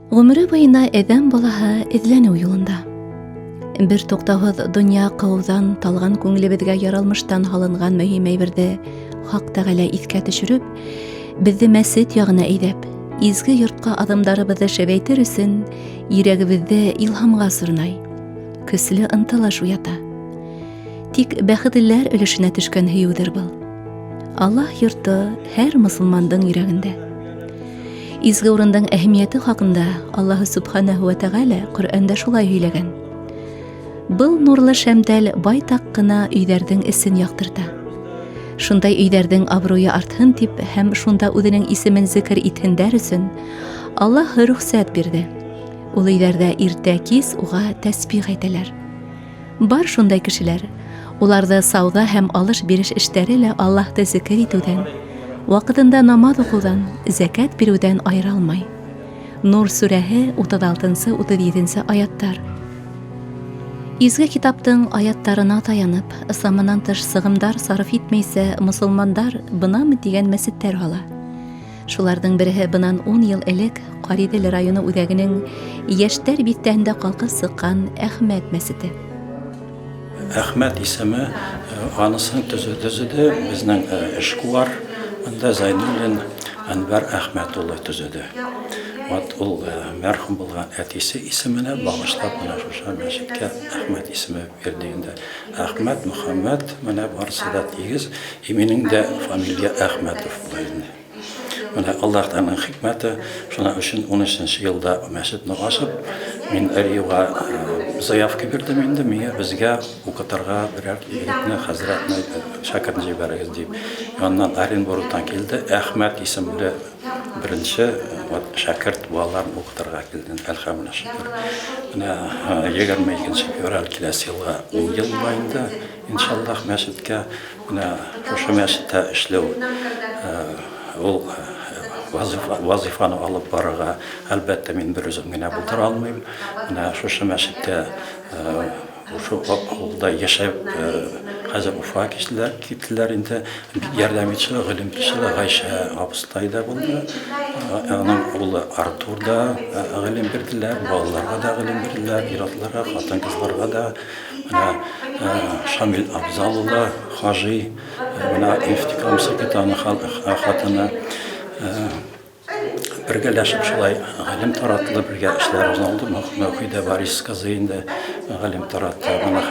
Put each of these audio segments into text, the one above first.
Ғүмере буена әҙәм балаһы эҙләнеү юлында. Бер туҡтауһыҙ донъя ҡыуҙан талған күңелебеҙгә яралмыштан һалынған мөһим әйберҙе Хаҡ Тәғәлә иҫкә төшөрөп, беҙҙе мәсет яғына әйҙәп, изге йортҡа аҙымдарыбыҙҙы шәбәйтер өсөн йөрәгебеҙҙе илһамға сорнай, көслө ынтылыш уята. Тик бәхетлеләр өлөшөнә төшкән һөйөүҙер был. Аллаһ йорто һәр мосолмандың йөрәгендә. Изге урындың әһәмиәте хаҡында Аллаһы Субханаһу ва Тәғәлә Ҡөрьәндә шулай һөйләгән. Был нурлы шәмдәл байтаҡ ҡына өйҙәрҙең эсен яҡтырта. Шундай өйҙәрҙең абруйы артһын тип һәм шунда үҙенең исемен зикр итһендәр өсөн Аллаһ рөхсәт бирҙе. Ул өйҙәрҙә иртә-кис уға тәсбих әйтәләр. Бар шундай кешеләр, уларҙы сауҙа һәм алыш-биреш эштәре лә Аллаһты зикр итеүҙән, ваҡытында намаҙ уҡыуҙан, зәкәт биреүҙән айыра алмай. Нур сүрәһе 36-37 аяттар. Изге китаптың аяттарына таянып, саманан тыш сығымдар сарыф итмәйсә, мосолмандар бынамы дигән мәсеттәр һала. Шуларҙың береһе бынан 10 йыл элек Ҡариҙел районы үҙәгенең йәштәр биҫтәһендә ҡалҡып сыҡҡан Әхмәт мәсете. Әхмәт исеме анысын төзөдө безнең эшкуар анда Зайнуллин Әнвәр Әхмәт улы төзөдө. Ул мәрхүм булган әтисе исеменә багышлап менә шушы мәчеткә Әхмәт исеме бирде инде. Әхмәт, Мөхәммәд менә барысы да тигез, минең дә фамилия Әхмәтов була инде. Менә Аллаһтың хикмәте, шуның өчен 13-нче елда мәчетне ачып, мин Риуга заявка бирдем инде, миңа безгә укытырга берәр егетне, хәзрәтне, шәкерт җибәрегез дип. Яннан Оренбургтан килде, Әхмәт исемле беренче шәкерт балаларын укытырга килде, әлхәмдүлилләh. Менә 22 февраль киләсе елга 10 ел була инде, иншаллаһ мәчеткә, менә шушы мәчеттә эшләү ул вазифаны алып барырга әлбәттә мин бер үзем генә булдыра алмыйм. Менә шушы мәчеткә ошо авылда яшәп хәзер Уфа киттеләр инде. Ярдәм итүче гыйлем кешеләр Гайша абыстай да булды. Аның улы Артур да гыйлем бирделәр, балаларга да гыйлем бирделәр, ир-атларга, хатын-кызларга да. Шамил Абзал улы Хажи, менә инфтикам секретарының хатыны бергәләшеп шулай гыйлем таратты, бергә эшләр булды. Мөхәммәд Борис кызы инде гыйлем таратты. Менә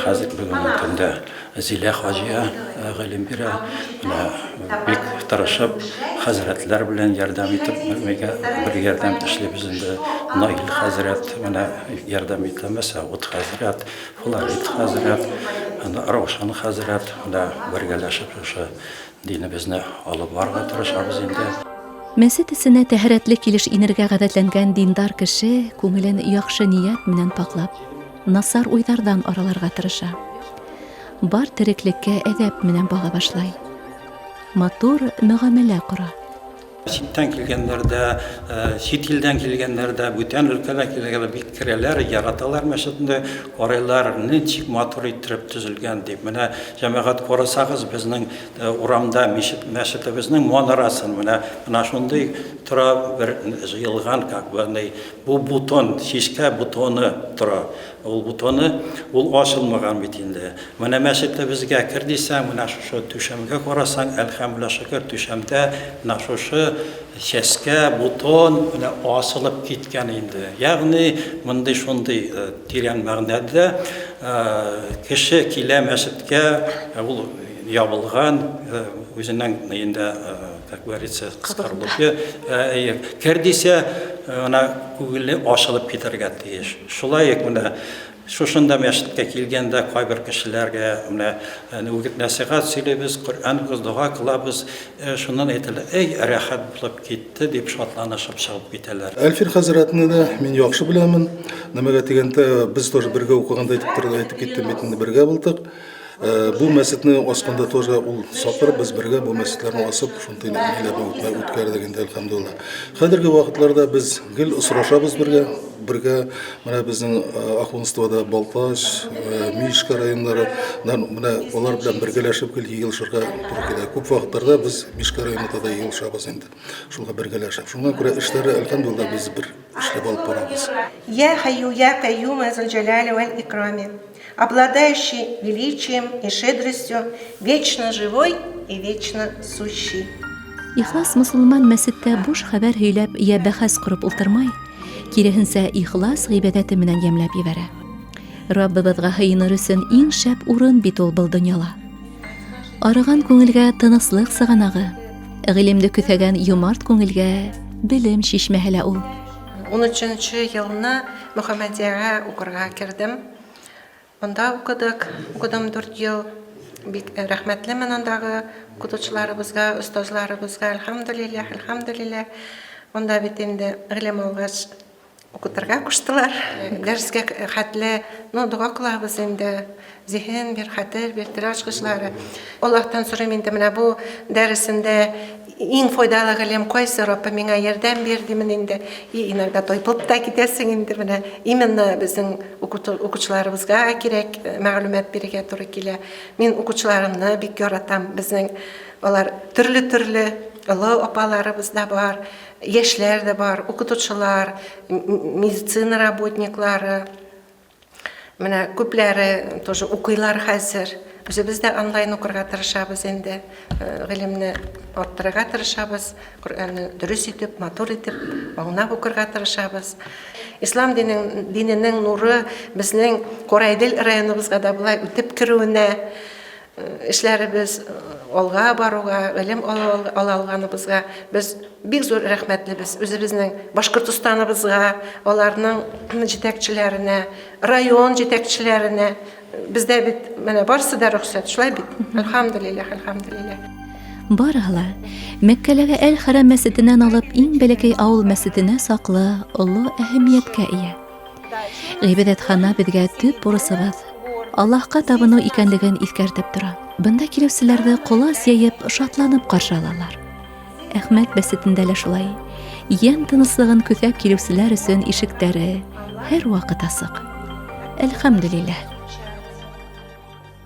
хәзер бүгенге көндә Зилә Хаҗия гыйлем бирә. Менә бик тырышып хәзрәтләр белән ярдәм итеп, миңа бер ярдәм эшләбез инде. Наил хәзрәт менә ярдәм итә, Мәсәгуд хәзрәт, Флорид хәзрәт, Равшан хәзрәт менә бергәләшеп шушы динебезне алып барырга тырышабыз инде. Мәсет эсенә тәһәрәтле килеш инергә ғәҙәтләнгән диндар кеше күңелен яҡшы ниәт менән паҡлап, насар уйҙарҙан араларға тырыша. Бар тереклеккә әҙәп менән баға башлай. Матур мөғәмәлә ҡора. Ситтән килгәннәрдә, сит илдән килгәннәрдә, бүтән өлкәлә килгәннәр бик керәләр, яраталар мәчетне, карайлар, ничек матур итеп төзелгән дип. Менә җәмәгать карасагыз, безнең урамда мәчетебезнең манарасын менә шундый тора бер җыелган, как бы бу бутон, шишкә бутоны тора. Ул бутоны ул ачылмаган бит инде. Менә мәчетебезгә кер дисәң, менә шушы түшәмгә карасаң, әлхәмдүлилләh шөкер түшәмдә менә шушы чәскә бутон менә асылып киткән инде. Ягъни мондый шундый тирән мәгънәдә кеше килә мәчеткә, ул ябылган үзенең инде, как говорится, скорлупе кер дисә, ана күңеле ачылып китәргә тиеш. Шулай ук менә шушында мәчеткә килгәндә кайбер кешеләргә менә үгет нәсихат сөйләбез, Ҡөрьән укыбыз, дуға кылабыз, шуннан әйтәләр, эй, рәхәт булып китте дип шатланышып чыгып китәләр. Әлфир хәзрәтне дә мин яхшы беләмен. Нәмәгә тигәндә без тоже бергә укыганда әйтеп киттем, бит инде бергә булдык. Бу мәсетне астында тоже ул сакырып, без бергә бу мәсетләрне асып, шундай нәтиҗәләрне үткәрдек инде, әлхәмдүлилләh. Хәзерге вакытларда без гел осрашабыз бергә. бергә менә безнең Ахунствода Балтач, Мишка районнары, менә алар белән бергәләшеп йыелышырга туры килә. Күп вакытларда без Мишка районында да йыелышабыз инде. Шуңа бергәләшеп. Шуңа күрә эшләре әлхәмдулилlah без бер эшләп алып барабыз. Я Хайю, я Кайюм, Зуль-Джаляли валь-Икрами, обладающий величием и щедростью, вечно живой и вечно сущий. Ихлас мөселман мәсеттә буш хәбәр һөйләп я бәхәс ҡорып ултырмай, киреһенсә ихлас ғибәдәте менән йәмләп ебәрә. Раббыбыҙға һыйыныр өсөн иң шәп урын бит ул был донъяла. Арыған күңелгә тыныслыҡ сығанағы, ғилемде көҫәгән йомарт күңелгә белем шишмәһе лә ул. 13-нче елны Мөхәммәдиягә укырга кердем. Онда укыдым 4 ел. Бик рәхмәтлемен андагы укытучыларыбызга, остазларыбызга, әлхәмдулиллах. Онда бит инде гыйлем алгач укытырга куштылар. Дәрескә хәтле, дуга кылабыз инде. Зиһен бер хәтер, бер тираж кышлары. Аллаһтан сорыйм инде менә бу дәресендә иң файдалы гыйлем кайсы, Раббы миңа ярдәм бир димен инде. Иногда тойпылып та китәсең инде менә. Именно безнең укучыларыбызга кирәк мәгълүмат бирергә туры килә. Мин укучыларымны бик яратам. Безнең алар төрле олы апаларыбыз да бар, яшьләр дә бар, укытучылар, медицина работниклары. Менә күпләре тоже укыйлар хәзер. Без дә онлайн укырга тырышабыз инде. Гыйлемне арттырырга тырышабыз. Коръәнне дөрес итеп, матур итеп, аңлап укырга тырышабыз. Ислам диненең нуры безнең Корайдел районыбызга да булай үтеп керүенә, эшләребез алга баруга, гыйлем ала алганыбызга без бик зур рәхмәтлебез. Үзебезнең Башкортстаныбызга, аларның җитәкчеләренә, район җитәкчеләренә. Бездә бит менә барсы да рөхсәт, шулай бит. Әлхәмдулиллах. Барыһы Мәккәләге Әл-Хәрәм мәсетенән алып иң бәләкәй авыл мәсетенә саклы олы әһәмияткә ия. Гыйбадәтхана безгә төп бурысыбыз. Аллаһка табыну икәнлеген иҫкәртеп тора. Бында килеүселәрҙе ҡолас йәйеп, шатланып ҡаршы алалар. Әхмәт мәсетендә лә шулай. Йән тыныслығын көҫәп килеүселәр өсөн ишектәре һәр ваҡыт асыҡ. Әлхәмдулиллах.